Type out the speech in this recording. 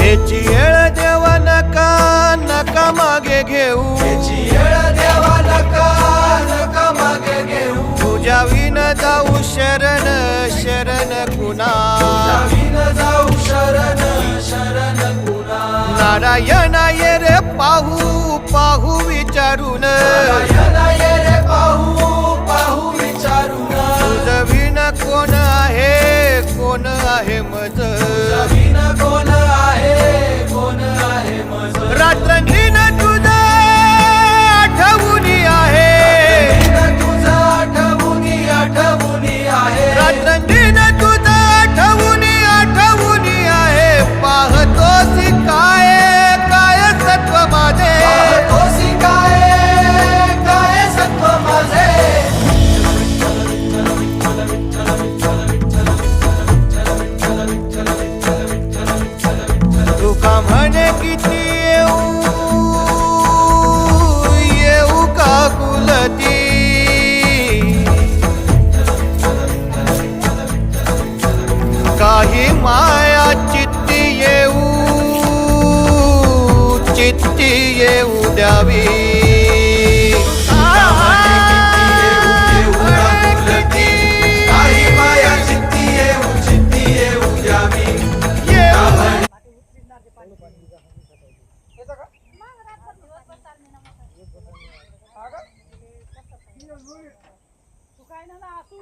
याची येळ देवा नका नका मागे घेऊ, याची येळ देवा नका नका मागे घेऊ, तुझ्या विन जाऊ शरण शरण कुणा, तुझ्या विन जाऊ शरण शरण कुणा. नारायण ये रे पाहू पाहू विचारून, नारायण ये रे पाहू पाहू विचारून, तुझ विन कोण आहे मज, तुझ्या विन कोण आहे मज. रात्रंदिन तुझं आठवणी आहे, तुझं आठवणी आहे, रात्रंदिन तुझं आठवणी आहे. पाहतोसी काय काय सत्व माझे, पाहतोसी काय काय सत्व माझे. तुका म्हणे किती येऊ का कुलती, काही माया चित्ती येऊ द्यावी. काही माया चित्ती येऊ द्यावी. तू काय ना असू